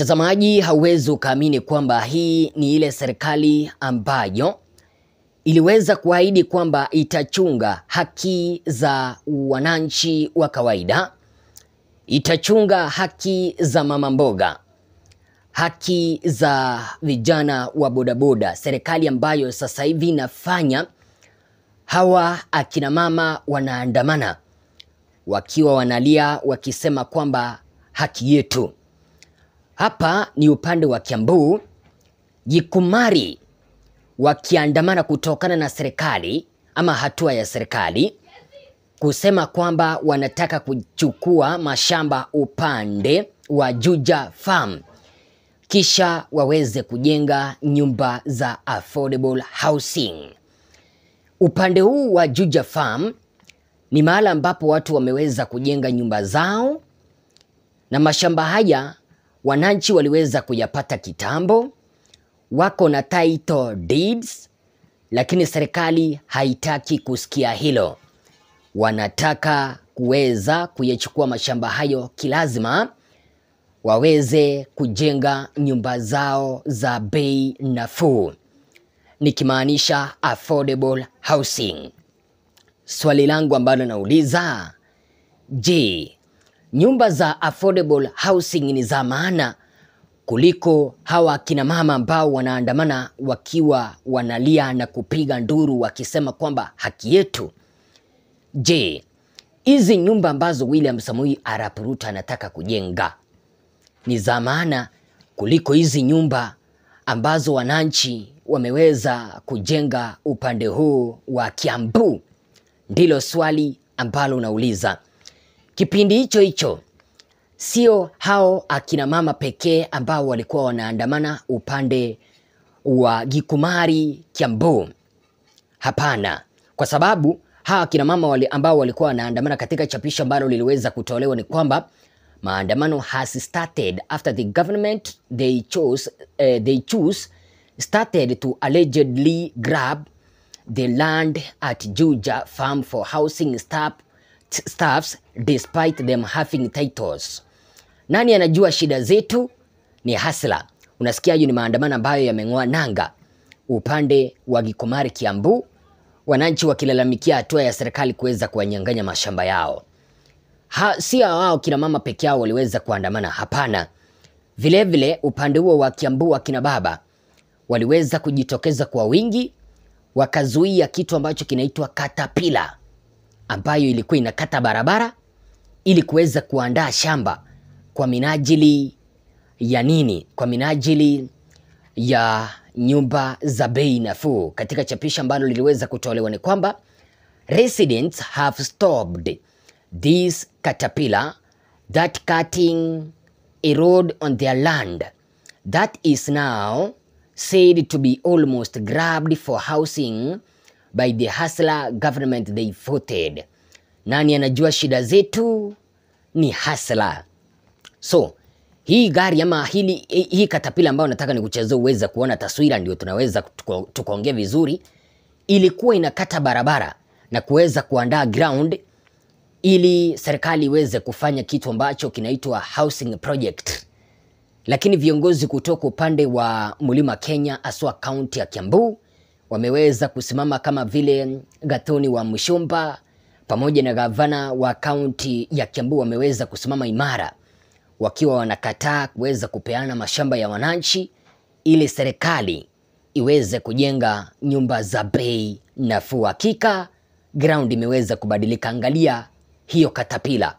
Mtazamaji, hauwezi ukaamini kwamba hii ni ile serikali ambayo iliweza kuahidi kwamba itachunga haki za wananchi wa kawaida, itachunga haki za mama mboga, haki za vijana wa bodaboda. Serikali ambayo sasa hivi inafanya hawa akina mama wanaandamana wakiwa wanalia wakisema kwamba haki yetu. Hapa ni upande wa Kiambu, Gikumari wakiandamana kutokana na serikali ama hatua ya serikali kusema kwamba wanataka kuchukua mashamba upande wa Juja Farm kisha waweze kujenga nyumba za affordable housing. Upande huu wa Juja Farm ni mahali ambapo watu wameweza kujenga nyumba zao, na mashamba haya wananchi waliweza kuyapata kitambo, wako na title deeds, lakini serikali haitaki kusikia hilo. Wanataka kuweza kuyachukua mashamba hayo kilazima waweze kujenga nyumba zao za bei nafuu, nikimaanisha affordable housing. Swali langu ambalo nauliza, je, nyumba za affordable housing ni za maana kuliko hawa kina mama ambao wanaandamana wakiwa wanalia na kupiga nduru wakisema kwamba haki yetu? Je, hizi nyumba ambazo William Samoei Arap Ruto anataka kujenga ni za maana kuliko hizi nyumba ambazo wananchi wameweza kujenga upande huu wa Kiambu? Ndilo swali ambalo unauliza. Kipindi hicho sio hao akina mama pekee ambao walikuwa wanaandamana upande wa Gikumari Kiambu. Hapana, kwa sababu hawa akina mama ambao walikuwa wanaandamana, katika chapisho ambalo liliweza kutolewa ni kwamba maandamano has started after the government they choose started to allegedly grab the land at Juja Farm for housing staffs despite them having titles. Nani anajua shida zetu? Ni hasla. Unasikia hiyo ni maandamano ambayo yameng'oa nanga upande wa Gikumari Kiambu, wananchi wakilalamikia hatua ya serikali kuweza kuwanyang'anya mashamba yao. Si hao kina mama peke yao waliweza kuandamana, hapana. Vile upande huo wa Kiambu wa kina baba waliweza kujitokeza kwa wingi, wakazuia kitu ambacho kinaitwa katapila, ambayo ilikuwa inakata barabara ili kuweza kuandaa shamba kwa minajili ya nini? Kwa minajili ya nyumba za bei nafuu. Katika chapisho ambalo liliweza kutolewa ni kwamba residents have stopped this caterpillar that cutting a road on their land that is now said to be almost grabbed for housing by the hustler government they voted. Nani anajua shida zetu? Ni hustler. So hii gari ama hii katapila ambayo nataka nikuchezea uweze kuona taswira, ndio tunaweza tukaongea vizuri. Ilikuwa inakata barabara na kuweza kuandaa ground ili serikali iweze kufanya kitu ambacho kinaitwa housing project. Lakini viongozi kutoka upande wa Mlima Kenya, aswa kaunti ya Kiambu, wameweza kusimama kama vile Gathoni wa Mushomba pamoja na gavana wa kaunti ya Kiambu wameweza kusimama imara, wakiwa wanakataa kuweza kupeana mashamba ya wananchi ili serikali iweze kujenga nyumba za bei nafuu. Hakika ground imeweza kubadilika. Angalia hiyo katapila.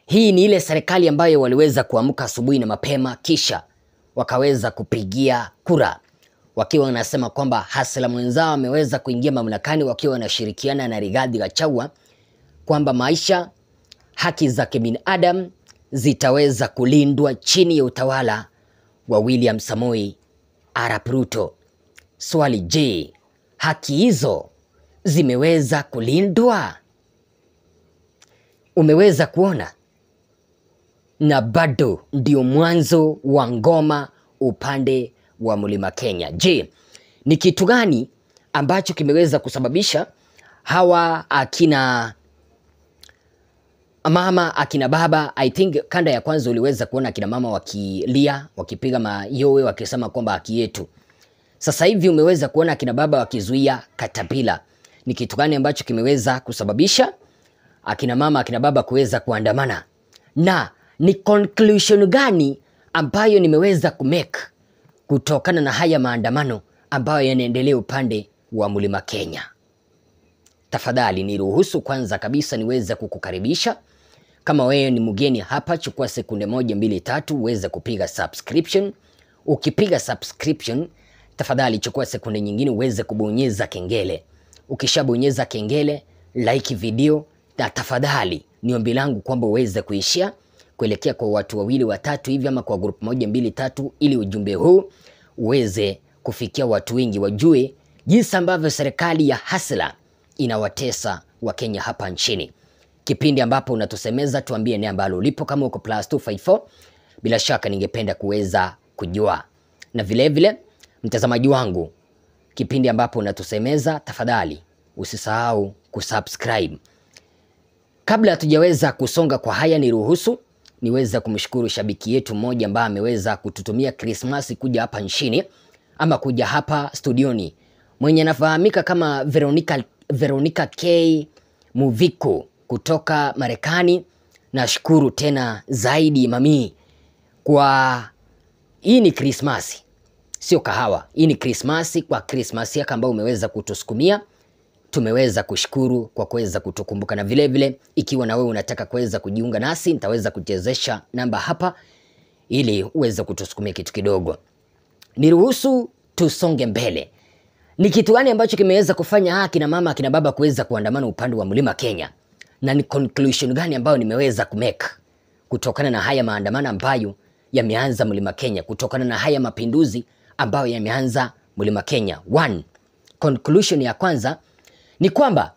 Hii ni ile serikali ambayo waliweza kuamka asubuhi na mapema kisha wakaweza kupigia kura, wakiwa wanasema kwamba hasla mwenzao ameweza kuingia mamlakani, wakiwa wanashirikiana na Rigathi Gachagua kwamba maisha, haki za kibinadamu zitaweza kulindwa chini ya utawala wa William Samoei Arap Ruto. Swali, je, haki hizo zimeweza kulindwa? Umeweza kuona na bado ndio mwanzo wa ngoma upande wa Mlima Kenya. Je, ni kitu gani ambacho kimeweza kusababisha hawa akina mama akina baba? I think kanda ya kwanza uliweza kuona akina mama wakilia, wakipiga mayowe, wakisema kwamba haki yetu. Sasa hivi umeweza kuona akina baba wakizuia katapila. Ni kitu gani ambacho kimeweza kusababisha akina mama akina baba kuweza kuandamana? Na ni conclusion gani ambayo nimeweza kumake kutokana na haya maandamano ambayo yanaendelea upande wa Mlima Kenya? Tafadhali niruhusu kwanza kabisa niweze kukukaribisha. Kama wewe ni mgeni hapa, chukua sekunde 1, 2, 3 uweze kupiga subscription. Ukipiga subscription, tafadhali chukua sekunde nyingine uweze kubonyeza kengele. Ukishabonyeza kengele, like video, na tafadhali ni ombi langu kwamba uweze kuishia kuelekea kwa watu 2, 3 hivi, ama kwa group 1, 2, 3, ili ujumbe huu uweze kufikia watu wengi, wajue jinsi ambavyo serikali ya hasla inawatesa Wakenya hapa nchini. Kipindi ambapo unatusemeza, tuambie ni ambalo ulipo. Kama uko +254, bila shaka ningependa kuweza kujua. Na vile vile mtazamaji wangu, kipindi ambapo unatusemeza, tafadhali usisahau kusubscribe. Kabla hatujaweza kusonga kwa haya, niruhusu niweza kumshukuru shabiki yetu mmoja ambaye ameweza kututumia Christmas kuja hapa nchini, ama kuja hapa studioni, mwenye anafahamika kama Veronica K Muviko kutoka Marekani. Nashukuru tena zaidi mami kwa hii ni Christmas, sio kahawa. Hii ni Christmas, kwa Christmas yako ambayo umeweza kutusukumia. Tumeweza kushukuru kwa kuweza kutukumbuka. Na vile vile ikiwa na wewe unataka kuweza kujiunga nasi, nitaweza kuchezesha namba hapa ili uweze kutusukumia kitu kidogo. Niruhusu tusonge mbele. Ni kitu gani ambacho kimeweza kufanya akina mama akina baba kuweza kuandamana upande wa Mlima Kenya? Na ni conclusion gani ambayo nimeweza kumake kutokana na haya maandamano ambayo yameanza Mlima Kenya, kutokana na haya mapinduzi ambayo yameanza Mlima Kenya? One, conclusion ya kwanza ni kwamba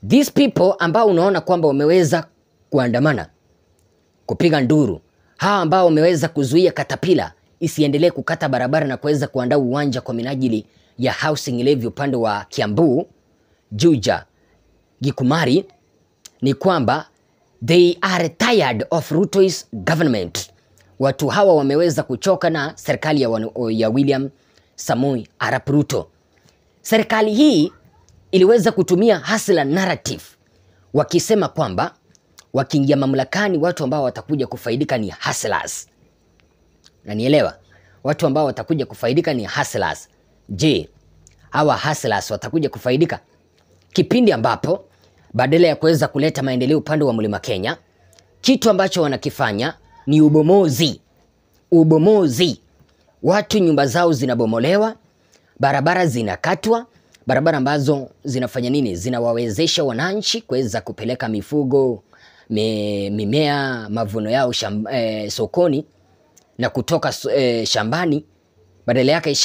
these people ambao unaona kwamba wameweza kuandamana, kupiga nduru, hawa ambao wameweza kuzuia katapila isiendelee kukata barabara na kuweza kuandaa uwanja kwa minajili ya housing levy upande wa Kiambu, Juja, Gikumari, ni kwamba they are tired of RUTO's government. Watu hawa wameweza kuchoka na serikali ya William Samoei Arap Ruto. Serikali hii iliweza kutumia hustler narrative, wakisema kwamba wakiingia mamlakani watu ambao watakuja kufaidika ni hustlers. Na nielewa, watu ambao watakuja kufaidika ni hustlers. Je, hawa hustlers watakuja kufaidika kipindi ambapo badala ya kuweza kuleta maendeleo upande wa Mlima Kenya, kitu ambacho wanakifanya ni ubomozi. Ubomozi. Watu nyumba zao zinabomolewa, barabara zinakatwa, barabara ambazo zinafanya nini? Zinawawezesha wananchi kuweza kupeleka mifugo, mimea, mavuno yao sokoni na kutoka shambani. Badala yake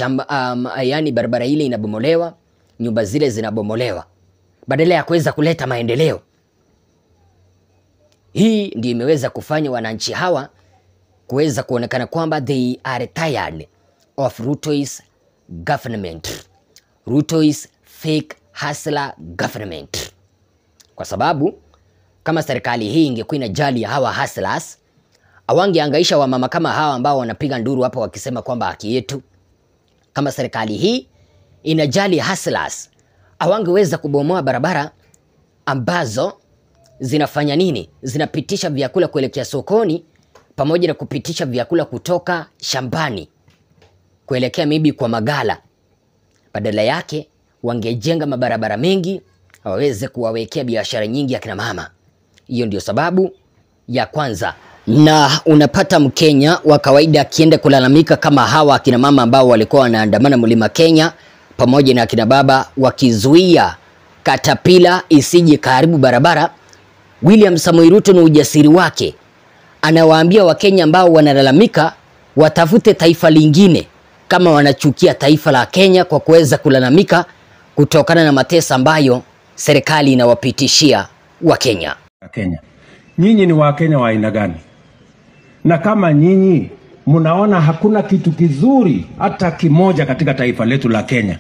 yani barabara ile inabomolewa, nyumba zile zinabomolewa, badala ya kuweza kuleta maendeleo. Hii ndio imeweza kufanya wananchi hawa kuweza kuonekana kwamba they are tired of Ruto's government, Ruto's fake hustler government. Kwa sababu kama serikali hii ingekuwa inajali ya hawa hustlers, hawangeangaisha wamama kama hawa ambao wanapiga nduru hapa wakisema kwamba haki yetu. Kama serikali hii inajali hustlers, hawangeweza kubomoa barabara ambazo zinafanya nini? Zinapitisha vyakula kuelekea sokoni, pamoja na kupitisha vyakula kutoka shambani kuelekea maybe kwa magala. Badala yake wangejenga mabarabara mengi waweze kuwawekea biashara nyingi akina mama. Hiyo ndio sababu ya kwanza. Na unapata Mkenya wa kawaida akienda kulalamika kama hawa akina mama ambao walikuwa wanaandamana Mlima Kenya pamoja na akina baba wakizuia katapila isije karibu barabara. William Samoei Ruto na ujasiri wake anawaambia Wakenya ambao wanalalamika watafute taifa lingine kama wanachukia taifa la Kenya kwa kuweza kulalamika kutokana na mateso ambayo serikali inawapitishia Wakenya. Nyinyi ni Wakenya wa aina gani? Na kama nyinyi mnaona hakuna kitu kizuri hata kimoja katika taifa letu la Kenya,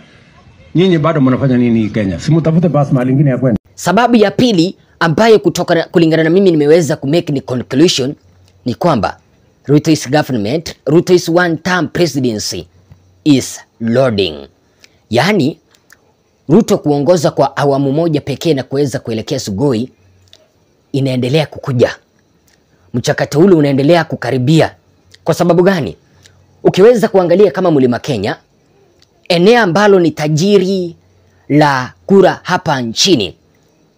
nyinyi bado mnafanya nini Kenya? Si mtafute basi mahali nyingine ya kwenda. Sababu ya pili ambayo kulingana na mimi nimeweza kumake ni conclusion ni kwamba Ruto's government, Ruto's one-term presidency is loading. Yaani Ruto kuongoza kwa awamu moja pekee na kuweza kuelekea Sugoi inaendelea kukuja. Mchakato ule unaendelea kukaribia. Kwa sababu gani? Ukiweza kuangalia kama Mlima Kenya, eneo ambalo ni tajiri la kura hapa nchini,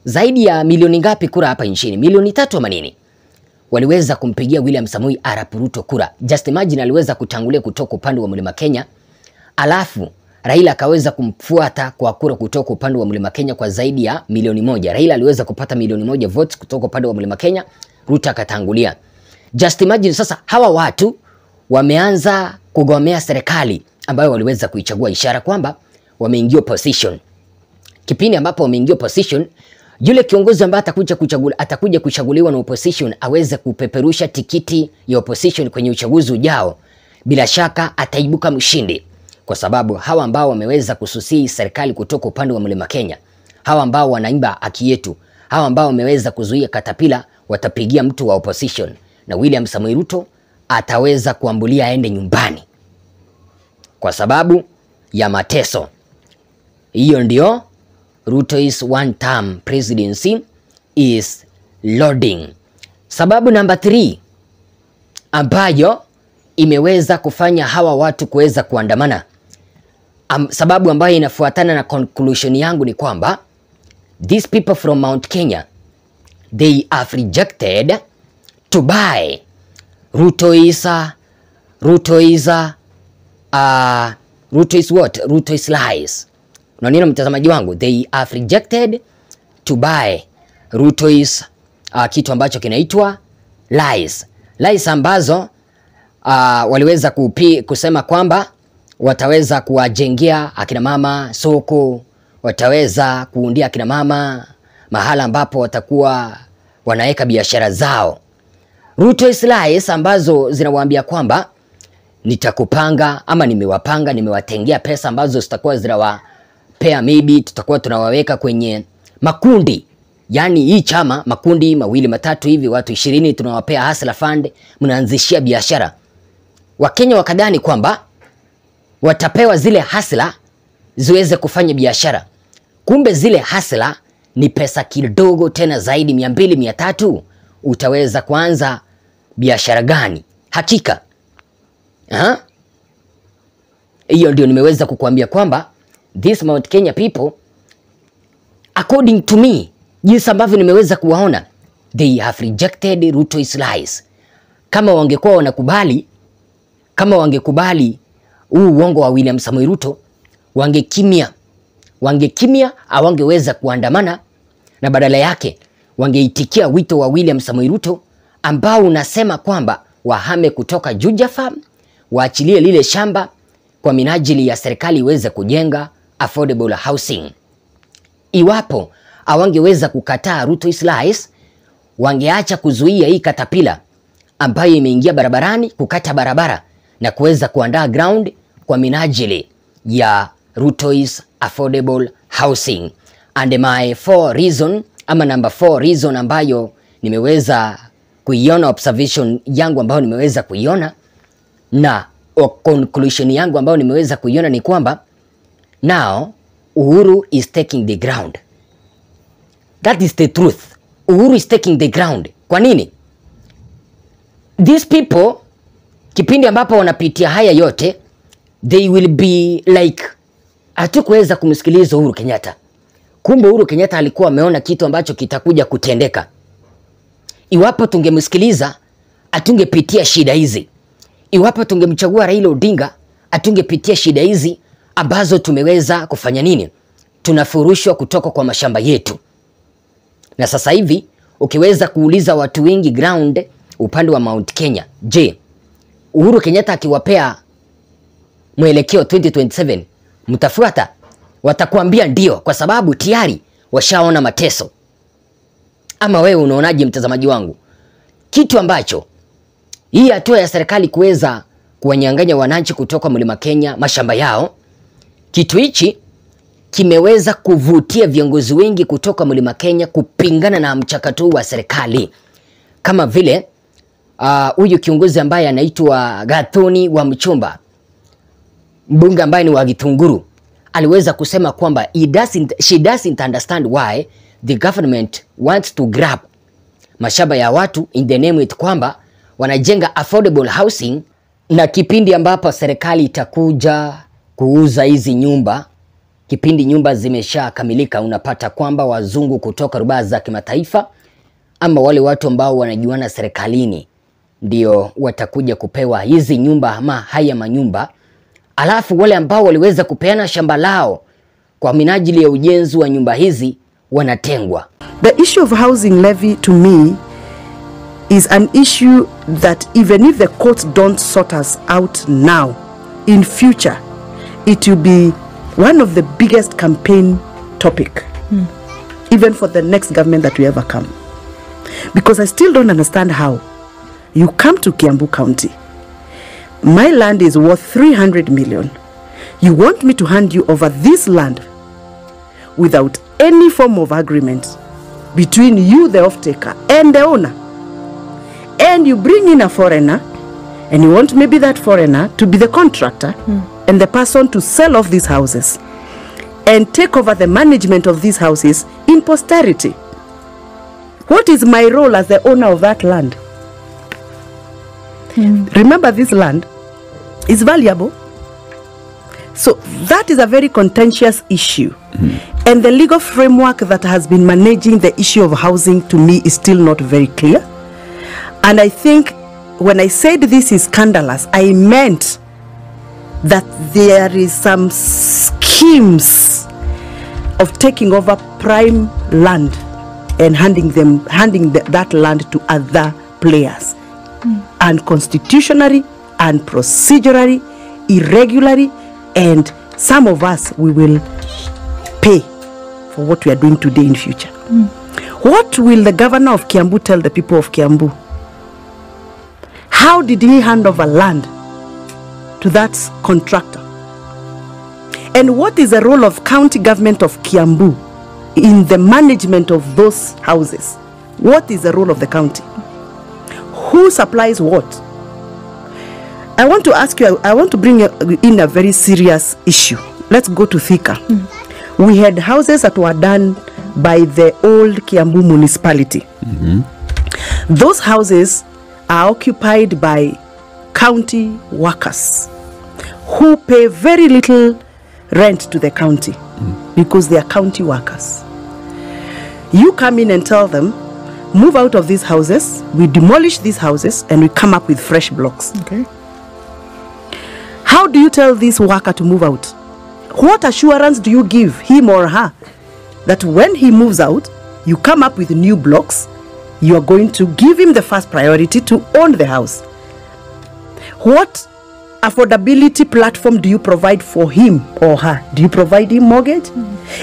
zaidi ya milioni ngapi kura hapa nchini? Milioni 3 ama nini? Waliweza kumpigia William Samoei Arap Ruto kura. Just imagine aliweza kutangulia kutoka upande wa Mlima Kenya, alafu Raila akaweza kumfuata kwa kura kutoka upande wa Mlima Kenya kwa zaidi ya milioni 1. Raila aliweza kupata milioni 1 votes kutoka upande wa Mlima Kenya, Ruto akatangulia. Just imagine sasa hawa watu wameanza kugomea serikali ambayo waliweza kuichagua, ishara kwamba wameingia opposition. Kipindi ambapo wameingia opposition, yule kiongozi ambaye atakuja kuchaguliwa na opposition aweze kupeperusha tikiti ya opposition kwenye uchaguzi ujao, bila shaka ataibuka mshindi. Kwa sababu hawa ambao wameweza kususia serikali kutoka upande wa Mlima Kenya, hawa ambao wanaimba haki yetu, hawa ambao wameweza kuzuia katapila, watapigia mtu wa opposition na William Samoei Ruto ataweza kuambulia aende nyumbani kwa sababu ya mateso. Hiyo ndio Ruto's one-term presidency is loading. Sababu namba 3 ambayo imeweza kufanya hawa watu kuweza kuandamana, sababu ambayo inafuatana na conclusion yangu ni kwamba these people from Mount Kenya, they have rejected to buy Ruto is what? Ruto is lies. Unaona mtazamaji wangu, they have rejected to buy Ruto is kitu ambacho kinaitwa lies. Lies ambazo waliweza kusema kwamba wataweza kuwajengea akina mama soko, wataweza kuundia akina mama mahala ambapo watakuwa wanaweka biashara zao. Ruto is lies ambazo zinawaambia kwamba nitakupanga ama nimewatengea pesa ambazo zitakuwa zinawapea, maybe tutakuwa tunawaweka kwenye makundi. Yaani hii chama makundi 2 3 hivi, watu 20 tunawapea hustler fund, mnaanzishia biashara. Wakenya wakadhani kwamba watapewa zile hustler ziweze kufanya biashara. Kumbe zile hustler ni pesa kidogo tena zaidi, 200 300. Utaweza kuanza biashara gani? Hakika. Hiyo ndio nimeweza kukuambia kwamba this Mount Kenya people, according to me, jinsi ambavyo nimeweza kuwaona, they have rejected Ruto's lies. Kama wangekuwa wanakubali, kama wangekubali huu uongo wa William Samoei Ruto, wangekimia, hawangeweza kuandamana, na badala yake wangeitikia wito wa William Samoei Ruto ambao unasema kwamba wahame kutoka Juja Farm, waachilie lile shamba kwa minajili ya serikali iweze kujenga affordable housing. Iwapo hawangeweza kukataa Ruto's lies, wangeacha kuzuia hii katapila ambayo imeingia barabarani, kukata barabara na kuweza kuandaa ground kwa minajili ya Ruto's affordable housing. And my 4 reason ama number 4 reason ambayo nimeweza kuiona, observation yangu ambayo nimeweza kuiona na conclusion yangu ambayo nimeweza kuiona ni kwamba now Uhuru is taking the ground. That is the truth. Uhuru is taking the ground. Kwa nini? These people, kipindi ambapo wanapitia haya yote, they will be like, hatukuweza kumsikiliza Uhuru Kenyatta. Kumbe Uhuru Kenyatta alikuwa ameona kitu ambacho kitakuja kutendeka. Iwapo tungemsikiliza, atungepitia shida hizi. Iwapo tungemchagua Raila Odinga, atungepitia shida hizi ambazo tumeweza kufanya nini? Tunafurushwa kutoka kwa mashamba yetu. Na sasa hivi ukiweza kuuliza watu wengi ground upande wa Mount Kenya, je, Uhuru Kenyatta akiwapea mwelekeo 2027 mtafuata? Watakuambia ndio, kwa sababu tayari washaona mateso. Ama wewe unaonaje mtazamaji wangu? Kitu ambacho Hii hatua ya serikali kuweza kuwanyang'anya wananchi kutoka Mlima Kenya mashamba yao, kitu hichi kimeweza kuvutia viongozi wengi kutoka Mlima Kenya kupingana na mchakato wa serikali, kama vile huyu kiongozi ambaye anaitwa Gathoni wa Mchomba, mbunge ambaye ni wa Githunguru, aliweza kusema kwamba she doesn't understand why the government wants to grab mashamba ya watu in the name it kwamba wanajenga affordable housing, na kipindi ambapo serikali itakuja kuuza hizi nyumba, kipindi nyumba zimeshakamilika, unapata kwamba wazungu kutoka rubaa za kimataifa ama wale watu ambao wanajuana serikalini ndio watakuja kupewa hizi nyumba ama haya manyumba, alafu wale ambao waliweza kupeana shamba lao kwa minajili ya ujenzi wa nyumba hizi wanatengwa. The issue of housing levy to me is an issue that even if the courts don't sort us out now, in future it will be one of the biggest campaign topic, even for the next government that will ever come. Because I still don't understand how you come to Kiambu County, my land is worth 300 million. You want me to hand you over this land without any form of agreement between you, the off-taker, and the owner. And you bring in a foreigner, and you want maybe that foreigner to be the contractor and the person to sell off these houses and take over the management of these houses in posterity. What is my role as the owner of that land? Remember, this land is valuable. So that is a very contentious issue. And the legal framework that has been managing the issue of housing to me is still not very clear. And I think when I said this is scandalous, I meant that there is some schemes of taking over prime land and handing that land to other players, unconstitutionally and procedurally, irregularly, and some of us, we will pay for what we are doing today in future. What will the governor of Kiambu tell the people of Kiambu? How did he hand over land to that contractor? And what is the role of county government of Kiambu in the management of those houses? What is the role of the county? Who supplies what? I want to ask you, I want to bring in a very serious issue. Let's go to Thika. We had houses that were done by the old Kiambu municipality. Those houses are occupied by county workers who pay very little rent to the county because they are county workers. You come in and tell them, move out of these houses, we demolish these houses, and we come up with fresh blocks. Okay. How do you tell this worker to move out? What assurance do you give him or her that when he moves out, you come up with new blocks, you are going to give him the first priority to own the house? What affordability platform do you provide for him or her? Do you provide him mortgage?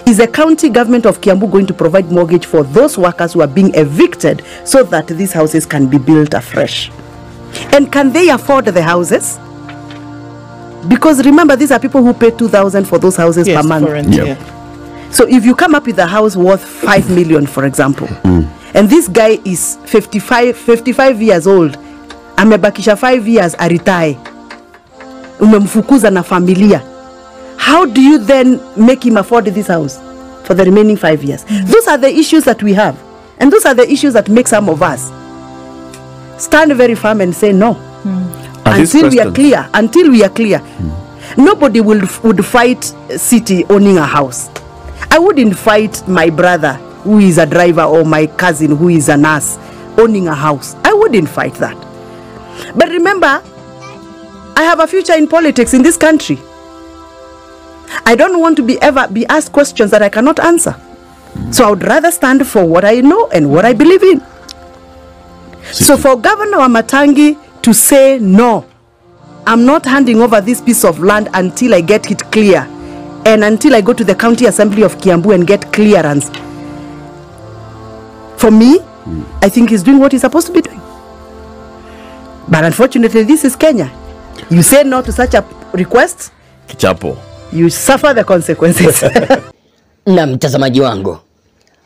Is the county government of Kiambu going to provide mortgage for those workers who are being evicted so that these houses can be built afresh? And can they afford the houses? Because remember, these are people who pay 2,000 for those houses per month. For rent, yeah. So if you come up with a house worth 5 million, for example, and this guy is 55 years old, amebakisha 5 years aritire, umemfukuza na familia, how do you then make him afford this house for the remaining 5 years? Those are the issues that we have, and those are the issues that make some of us stand very firm and say no. Until we are clear, nobody would fight city owning a house. I wouldn't fight my brother who is a driver or my cousin who is a nurse owning a house. I wouldn't fight that. But remember, I have a future in politics in this country. I don't want to ever be asked questions that I cannot answer. So I would rather stand for what I know and what I believe in. So for Governor Wamatangi to say, no, I'm not handing over this piece of land until I get it clear, and until I go to the County Assembly of Kiambu and get clearance, for me, I think he's doing what he's supposed to be doing. But unfortunately, this is Kenya. You say no to such a request, Kichapo. you suffer the consequences. Na mtazamaji wangu,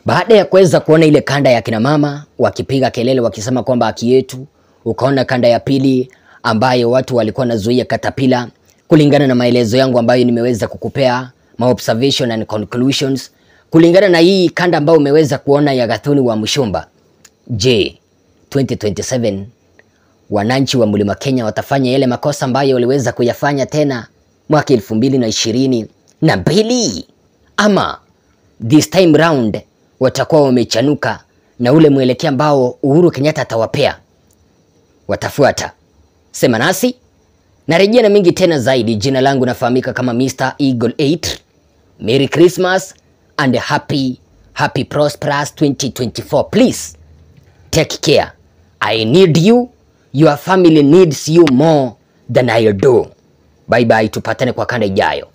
baada ya kuweza kuona ile kanda ya kina mama wakipiga kelele wakisema kwamba haki yetu, ukaona kanda ya pili ambayo watu walikuwa nazuia katapila, kulingana na maelezo yangu ambayo nimeweza kukupea, my observation and conclusions, kulingana na hii kanda ambayo umeweza kuona ya Gathoni wa Mushumba. Je, 2027 wananchi wa Mlima Kenya watafanya yale makosa ambayo waliweza kuyafanya tena mwaka 2022, ama this time round watakuwa wamechanuka na ule mwelekeo ambao Uhuru Kenyatta atawapea watafuata? Sema nasi, narejea na mingi tena zaidi. Jina langu nafahamika kama Mr. Eagle 8. Merry Christmas and happy prosperous 2024. Please take care. I need you. Your family needs you more than I do. Bye bye, tupatane kwa kanda ijayo.